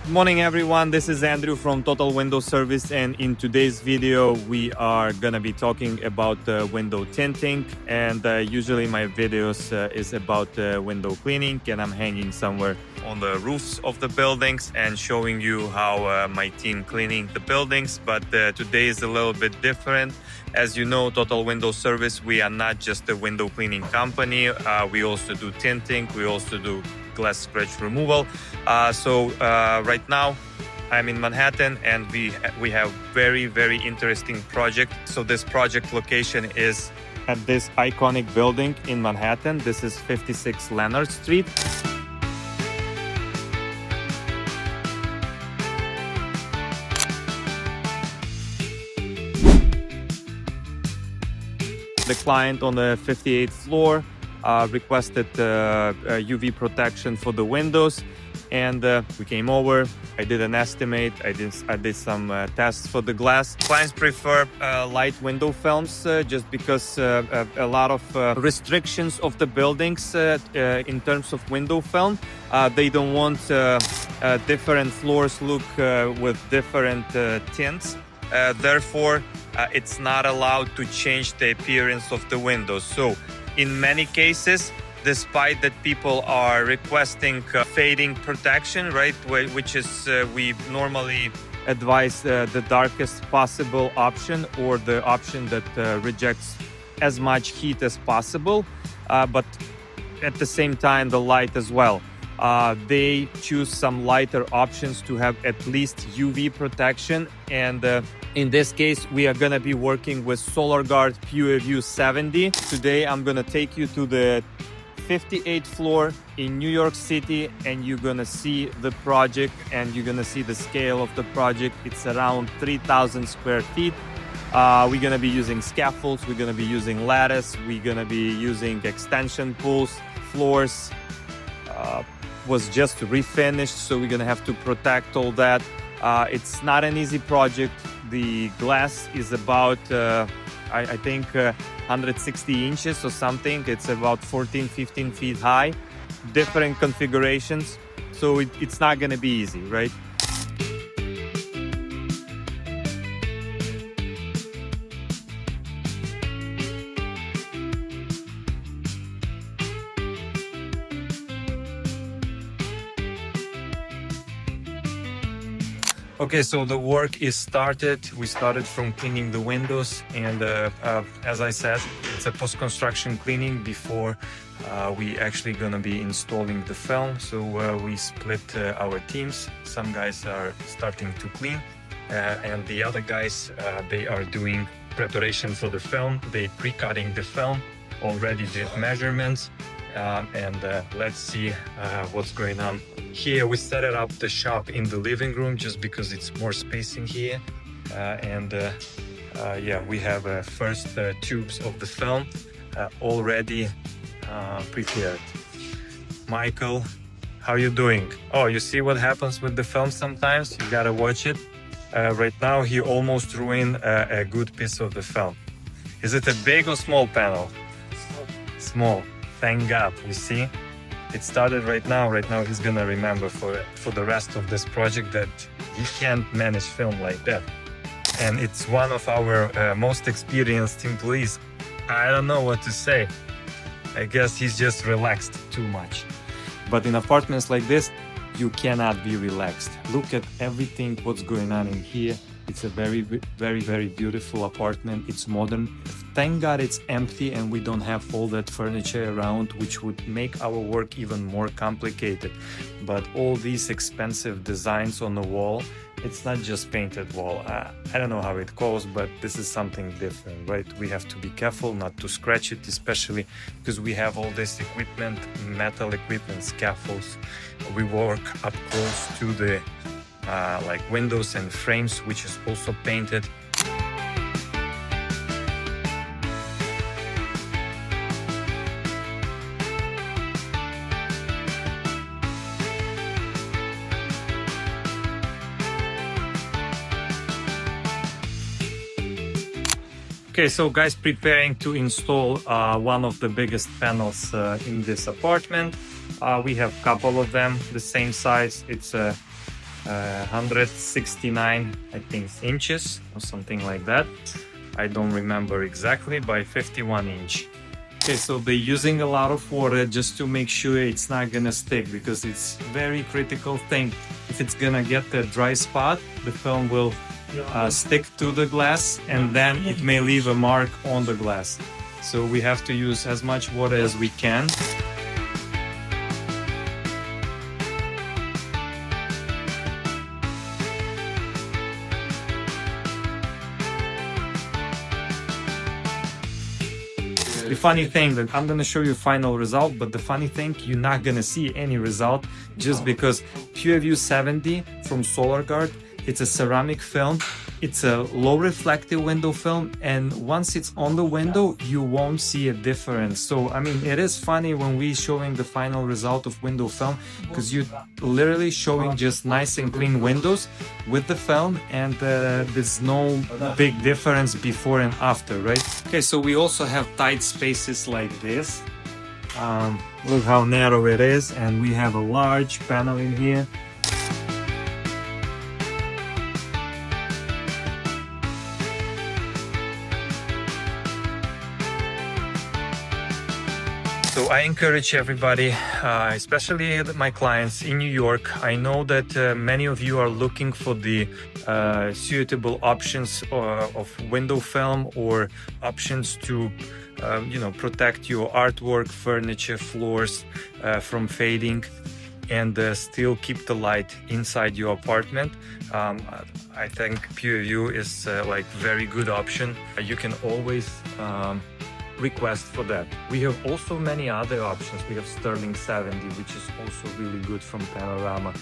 Morning everyone, this is Andrew from Total Window Service, and in today's video we are gonna be talking about window tinting. And usually my videos is about window cleaning, and I'm hanging somewhere on the roofs of the buildings and showing you how my team cleaning the buildings. But today is a little bit different. As you know, Total Window Service, we are not just a window cleaning company. We also do tinting, we also do glass scratch removal. So right now I'm in Manhattan, and we have very interesting project. So this project location is at this iconic building in Manhattan. This is 56 Leonard Street. The client on the 58th floor requested UV protection for the windows, and we came over. I did an estimate. I did some tests for the glass. Clients prefer light window films just because a lot of restrictions of the buildings in terms of window film. They don't want different floors look with different tints. Therefore, it's not allowed to change the appearance of the windows. So in many cases, despite that people are requesting fading protection, right, which is we normally advise the darkest possible option, or the option that rejects as much heat as possible, but at the same time the light as well. They choose some lighter options to have at least UV protection, and in this case we are gonna be working with SolarGuard PureView 70. Today I'm gonna take you to the 58th floor in New York City, and you're gonna see the project, and you're gonna see the scale of the project. It's around 3,000 square feet. We're gonna be using scaffolds, we're gonna be using lattice, we're gonna be using extension pools. Floors was just refinished, so we're gonna have to protect all that. It's not an easy project. The glass is about I think 160 inches or something. It's about 14-15 feet high, different configurations, so it's not gonna be easy, right? Okay, so the work is started. We started from cleaning the windows, and as I said, it's a post-construction cleaning before we actually gonna be installing the film. So we split our teams. Some guys are starting to clean, and the other guys, they are doing preparation for the film. They pre-cutting the film, already did measurements, and let's see what's going on. Here we set it up the shop in the living room just because it's more space in here, and yeah, we have first tubes of the film already prepared. Michael, how you doing? Oh, you see what happens with the film sometimes? You gotta watch it. Right now he almost ruined a good piece of the film. Is it a big or small panel? Small. Thank God. You see, it started right now. Right now he's gonna remember for the rest of this project that you can't manage film like that. And it's one of our most experienced employees. I don't know what to say. I guess he's just relaxed too much. But in apartments like this, you cannot be relaxed. Look at everything what's going on in here. It's a very beautiful apartment. It's modern. Thank God it's empty and we don't have all that furniture around, which would make our work even more complicated. But all these expensive designs on the wall, it's not just painted wall. I don't know how it goes, but this is something different, right? We have to be careful not to scratch it, especially because we have all this equipment, metal equipment, scaffolds. We work up close to the like windows and frames, which is also painted. Okay, so guys, preparing to install one of the biggest panels in this apartment. We have a couple of them, the same size. It's a 169, I think, inches or something like that. I don't remember exactly, by 51 inch. Okay, so they're using a lot of water just to make sure it's not gonna stick, because it's very critical thing. If it's gonna get a dry spot, the film will stick to the glass, and then it may leave a mark on the glass. So we have to use as much water as we can. The funny thing that I'm gonna show you final result, but the funny thing, you're not gonna see any result, just because PureView 70 from SolarGuard, it's a ceramic film, it's a low reflective window film, and once it's on the window, you won't see a difference. So I mean, it is funny when we showing the final result of window film, because you're literally showing just nice and clean windows with the film, and there's no big difference before and after, right? Okay, so we also have tight spaces like this. Look how narrow it is, and we have a large panel in here. So I encourage everybody, especially my clients in New York. I know that many of you are looking for the suitable options of window film, or options to protect your artwork, furniture, floors from fading, and still keep the light inside your apartment. I think PureView is like very good option. You can always request for that. We have also many other options. We have Sterling 70, which is also really good from Panorama.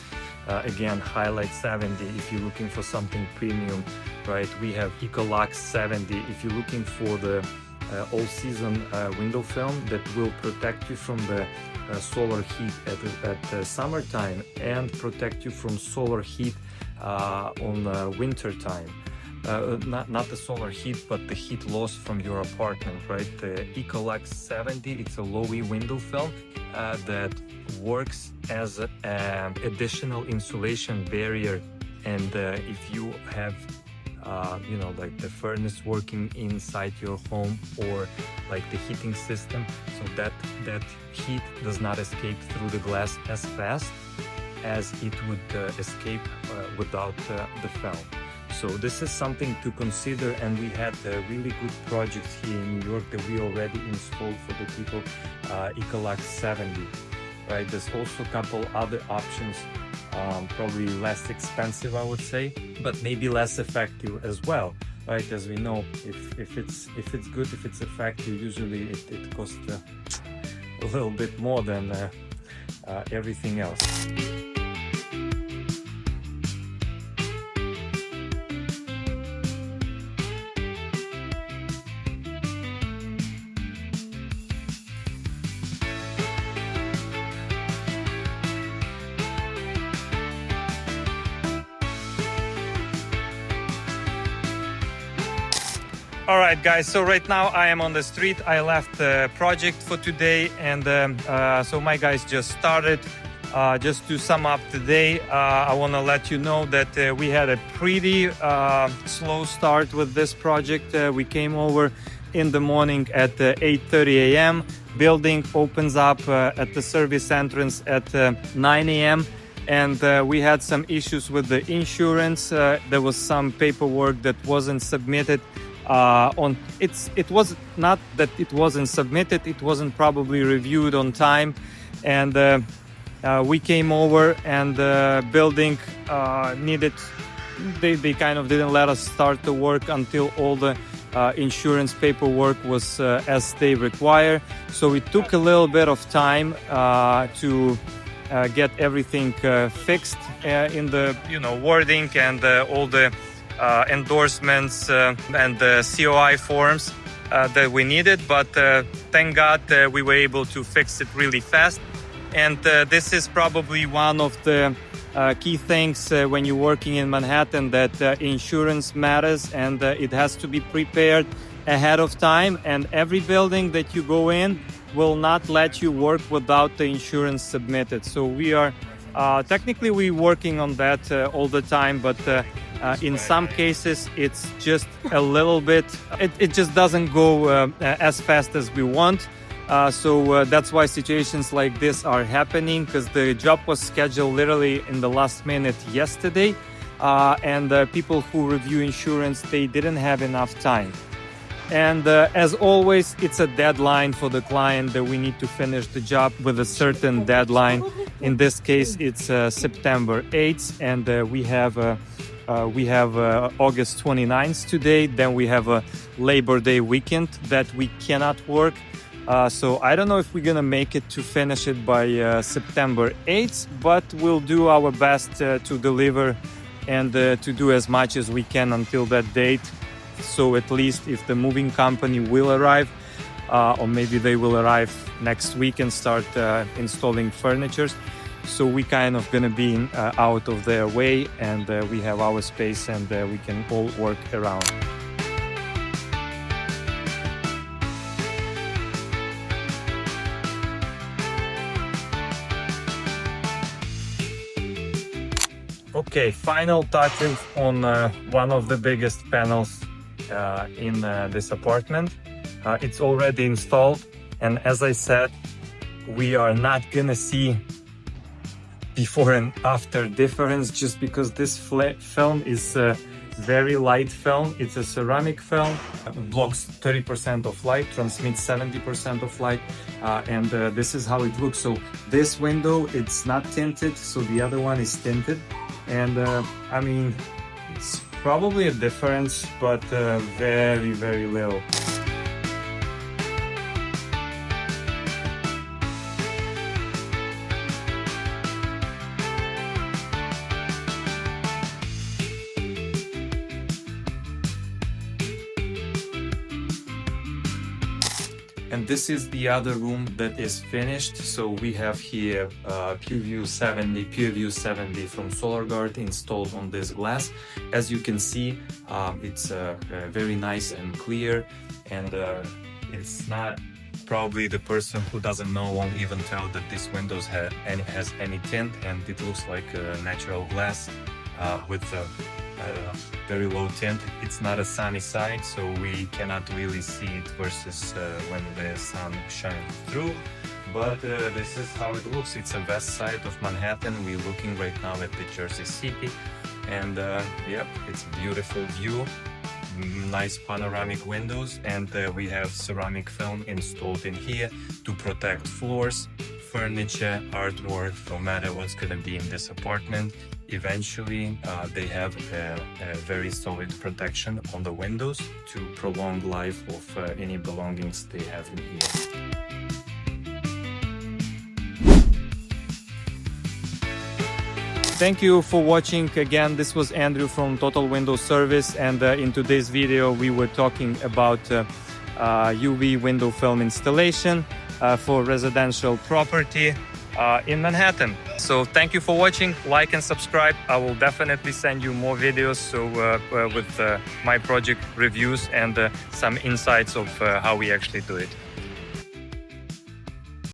Again, Highlight 70 if you're looking for something premium, right? We have Ecolux 70 if you're looking for the all-season window film that will protect you from the solar heat at summertime, and protect you from solar heat on winter time. Not the solar heat, but the heat loss from your apartment, right? The Ecolux 70, it's a low-E window film that works as an additional insulation barrier. And if you have, like the furnace working inside your home, or like the heating system, so that heat does not escape through the glass as fast as it would escape without the film. So this is something to consider, and we had really good projects here in New York that we already installed for the people, Ecolux 70, right? There's also a couple other options, probably less expensive, I would say, but maybe less effective as well, right? As we know, if it's good, if it's effective, usually it costs a little bit more than everything else. All right, guys, so right now I am on the street. I left the project for today, and so my guys just started. Just to sum up today, I want to let you know that we had a pretty slow start with this project. We came over in the morning at 8:30 a.m. Building opens up at the service entrance at 9 a.m. And we had some issues with the insurance. There was some paperwork that wasn't submitted. It was not that it wasn't submitted, it wasn't probably reviewed on time, and we came over, and the building needed, they kind of didn't let us start the work until all the insurance paperwork was as they require. So it took a little bit of time to get everything fixed in the wording and all the endorsements and the COI forms that we needed, but thank God we were able to fix it really fast. And this is probably one of the key things when you're working in Manhattan, that insurance matters, and it has to be prepared ahead of time, and every building that you go in will not let you work without the insurance submitted. So we are Technically, we're working on that all the time, but in some cases, it's just a little bit, it just doesn't go as fast as we want. So that's why situations like this are happening, because the job was scheduled literally in the last minute yesterday, and people who review insurance, they didn't have enough time. And as always, it's a deadline for the client that we need to finish the job with a certain deadline. In this case, it's September 8th, and we have August 29th today. Then we have a Labor Day weekend that we cannot work. So I don't know if we're gonna make it to finish it by September 8th, but we'll do our best to deliver and to do as much as we can until that date. So at least if the moving company will arrive, or maybe they will arrive next week and start installing furniture, so we kind of gonna be out of their way, and we have our space, and we can all work around. Okay, final touches on one of the biggest panels in this apartment. It's already installed, and as I said, we are not gonna see before and after difference, just because this film is very light film. It's a ceramic film, blocks 30% of light, transmits 70% of light, and this is how it looks. So this window, it's not tinted, so the other one is tinted. And I mean, it's probably a difference, but very, very little. And this is the other room that is finished. So we have here PureView 70 from SolarGuard installed on this glass. As you can see, it's very nice and clear, and it's not, probably the person who doesn't know won't even tell that this windows has any tint, and it looks like a natural glass with very low tint. It's not a sunny side, so we cannot really see it versus when the sun shines through. But this is how it looks. It's a west side of Manhattan. We're looking right now at the Jersey City, and yep, it's a beautiful view. Nice panoramic windows, and we have ceramic film installed in here to protect floors, furniture, artwork, no matter what's gonna be in this apartment. Eventually, they have a very solid protection on the windows to prolong life of any belongings they have in here. Thank you for watching. Again, this was Andrew from Total Window Service, and in today's video we were talking about UV window film installation for residential property in Manhattan. So thank you for watching. Like and subscribe. I will definitely send you more videos with my project reviews and some insights of how we actually do it.